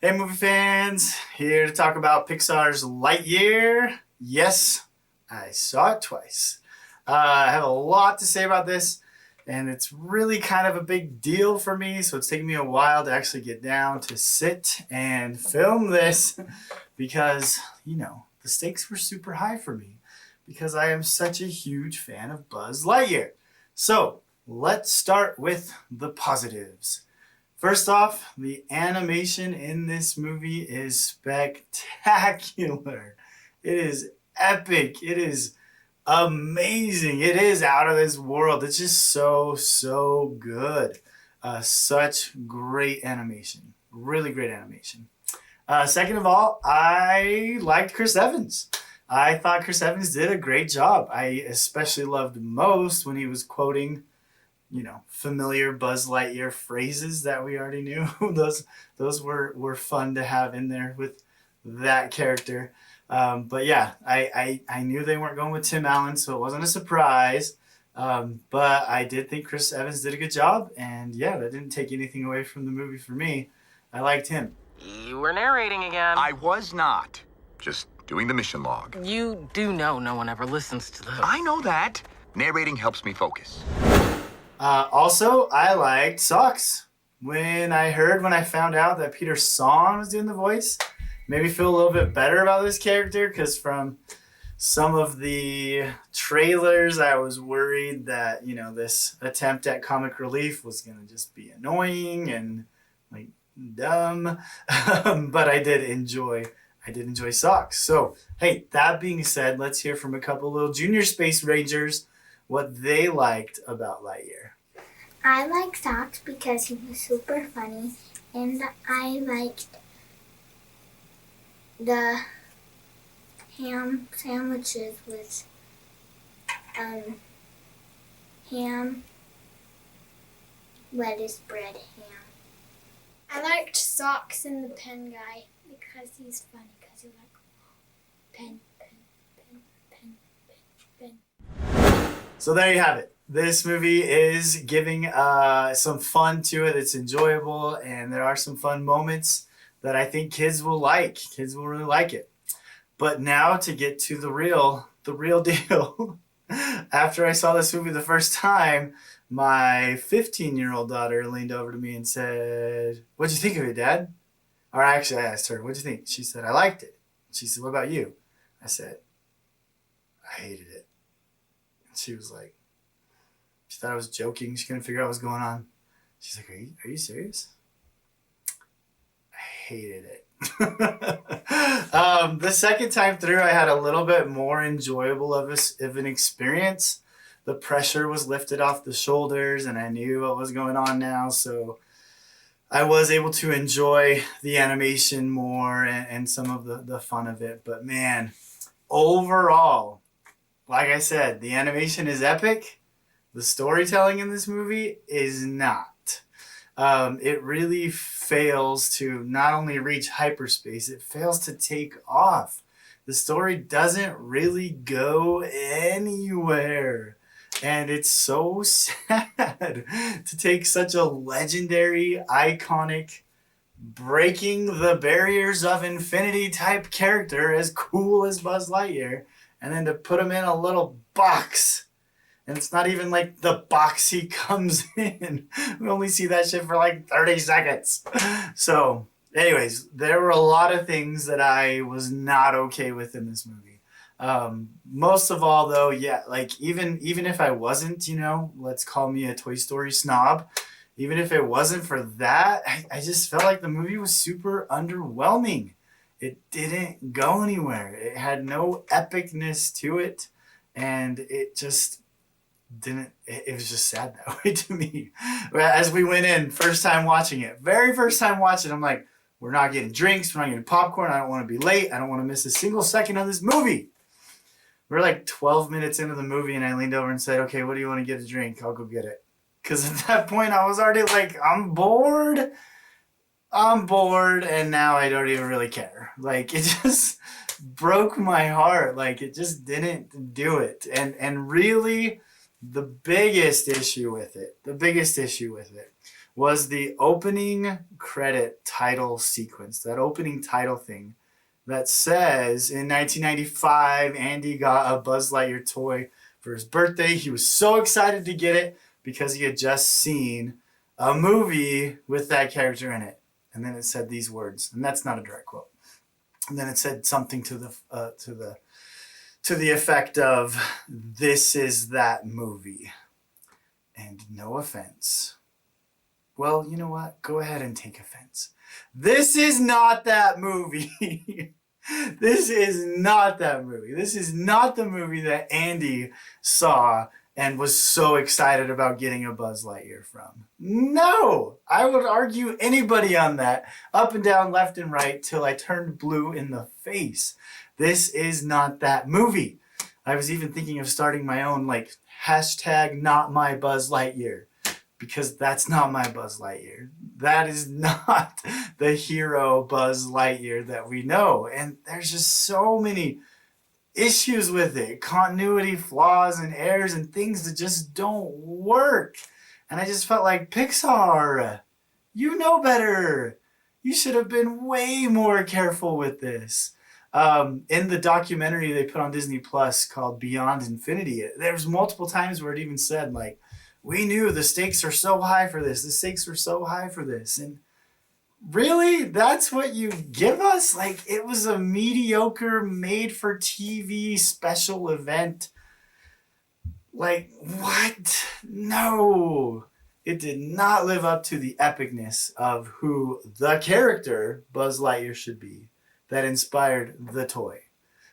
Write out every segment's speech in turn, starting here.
Hey movie fans, here to talk about Pixar's Lightyear. Yes, I saw it twice. I have a lot to say about this, and it's really kind of a big deal for me, so it's taken me a while to actually get down to sit and film this because, the stakes were super high for me because I am such a huge fan of Buzz Lightyear. So, let's start with the positives. First off, the animation in this movie is spectacular. It is epic. It is amazing. It is out of this world. It's just so good. Such great animation. Really great animation. Second of all, I liked Chris Evans. I thought Chris Evans did a great job. I especially loved most when he was quoting familiar Buzz Lightyear phrases that we already knew. those were fun to have in there with that character. But yeah, I knew they weren't going with Tim Allen, so it wasn't a surprise. But I did think Chris Evans did a good job, and yeah, that didn't take anything away from the movie for me. I liked him. You were narrating again. I was not. Just doing the mission log. You do know no one ever listens to those. I know that. Narrating helps me focus. Also, I liked Socks. When I found out that Peter Song was doing the voice, made me feel a little bit better about this character, because from some of the trailers, I was worried that, this attempt at comic relief was going to just be annoying and like dumb. But I did enjoy Socks. So, hey, that being said, let's hear from a couple little junior space rangers what they liked about Lightyear. I like Socks because he was super funny, and I liked the ham sandwiches with ham, lettuce, bread, ham. I liked Socks and the pen guy because he's funny, because he like pen. So there you have it. This movie is giving some fun to it. It's enjoyable, and there are some fun moments that I think kids will like. Kids will really like it. But now to get to the real deal. After I saw this movie the first time, my 15-year-old daughter leaned over to me and said, "What'd you think of it, Dad?" Or actually, I asked her, "What'd you think?" She said, "I liked it." She said, "What about you?" I said, "I hated it." She was like, she thought I was joking. She couldn't figure out what was going on. She's like, are you serious? I hated it. The second time through, I had a little bit more enjoyable of an experience. The pressure was lifted off the shoulders, and I knew what was going on now. So I was able to enjoy the animation more and some of the fun of it. But man, overall, like I said, the animation is epic. The storytelling in this movie is not. It really fails to not only reach hyperspace, it fails to take off. The story doesn't really go anywhere. And it's so sad to take such a legendary, iconic, breaking the barriers of infinity type character as cool as Buzz Lightyear, and then to put him in a little box. And it's not even like the box he comes in. We only see that shit for like 30 seconds. So, anyways, there were a lot of things that I was not okay with in this movie. Most of all, though, yeah, like even if I wasn't, let's call me a Toy Story snob, even if it wasn't for that, I just felt like the movie was super underwhelming. It didn't go anywhere. It had no epicness to it, and it just didn't. It was just sad that way to me. As we went in, very first time watching, I'm like, we're not getting drinks, we're not getting popcorn, I don't want to be late, I don't want to miss a single second of this movie. We're like 12 minutes into the movie, and I leaned over and said, "Okay, what do you want to get a drink? I'll go get it." Because at that point, I was already like, I'm bored, and now I don't even really care. Like, it just broke my heart. Like, it just didn't do it. And really, the biggest issue with it was the opening credit title sequence, that opening title thing that says in 1995, Andy got a Buzz Lightyear toy for his birthday. He was so excited to get it because he had just seen a movie with that character in it. And then it said these words, and that's not a direct quote. And then it said something to the effect of, "This is that movie." And no offense. Well, you know what? Go ahead and take offense. This is not that movie. This is not that movie. This is not the movie that Andy saw and was so excited about getting a Buzz Lightyear from. No! I would argue anybody on that, up and down, left and right, till I turned blue in the face. This is not that movie. I was even thinking of starting my own, like, hashtag not my Buzz Lightyear, because that's not my Buzz Lightyear. That is not the hero Buzz Lightyear that we know. And there's just so many issues with it, continuity flaws and errors and things that just don't work. And I just felt like, Pixar, you know better. You should have been way more careful with this. In the documentary they put on Disney Plus called Beyond Infinity, there's multiple times where it even said, like, we knew the stakes are so high for this. The stakes were so high for this. And really, that's what you give us? Like, it was a mediocre made-for-TV special event. Like, what? No. It did not live up to the epicness of who the character Buzz Lightyear should be, that inspired the toy,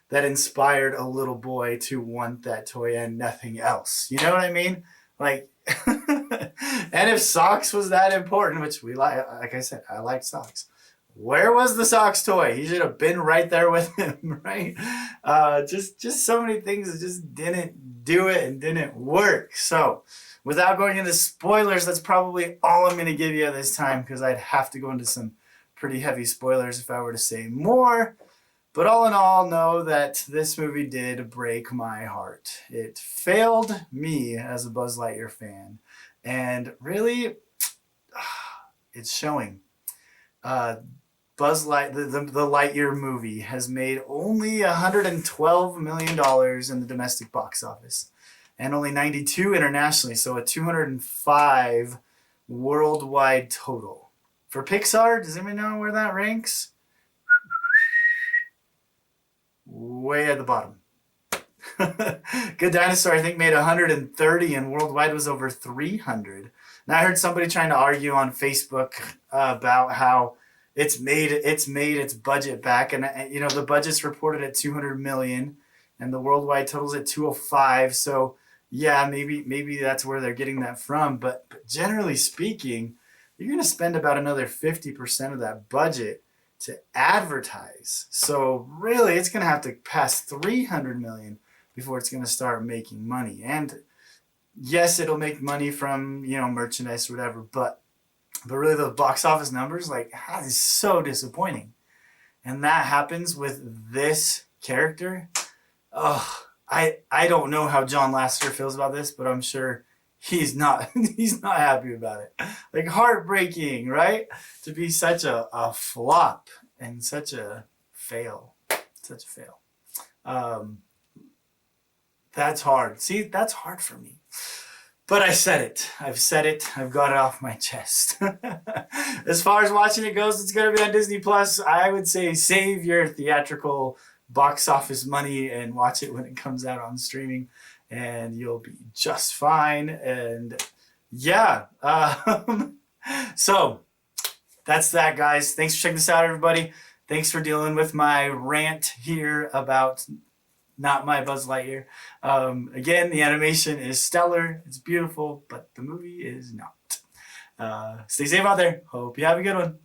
that inspired a little boy to want that toy and nothing else. You know what I mean? Like, and if socks was that important, which we like I said, I like socks. Where was the socks toy? He should have been right there with him, right? Just so many things that just didn't do it and didn't work. So, without going into spoilers, that's probably all I'm going to give you this time, because I'd have to go into some pretty heavy spoilers if I were to say more. But all in all, know that this movie did break my heart. It failed me as a Buzz Lightyear fan. And really, it's showing. The Lightyear movie has made only $112 million in the domestic box office, and only 92 internationally, so a 205 worldwide total. For Pixar, does anybody know where that ranks? Way at the bottom. Good Dinosaur, I think, made 130 and worldwide was over 300. Now I heard somebody trying to argue on Facebook about how it's made its budget back, and the budget's reported at 200 million and the worldwide total's at 205. So yeah, maybe that's where they're getting that from, but generally speaking, you're going to spend about another 50% of that budget to advertise. So really, it's going to have to pass 300 million before it's going to start making money. And yes, it'll make money from, merchandise or whatever, but really the box office numbers, like, that is so disappointing. And that happens with this character. Oh, I don't know how John Lasseter feels about this, but I'm sure he's not happy about it. Like, heartbreaking, right? To be such a flop and such a fail. Such a fail. That's hard. See, that's hard for me. But I said it. I've said it. I've got it off my chest. As far as watching it goes, it's going to be on Disney Plus. I would say save your theatrical box office money and watch it when it comes out on streaming, and you'll be just fine. And yeah, so that's that, guys. Thanks for checking this out, everybody. Thanks for dealing with my rant here about not my Buzz Lightyear. Again, the animation is stellar. It's beautiful, but the movie is not. Stay safe out there. Hope you have a good one.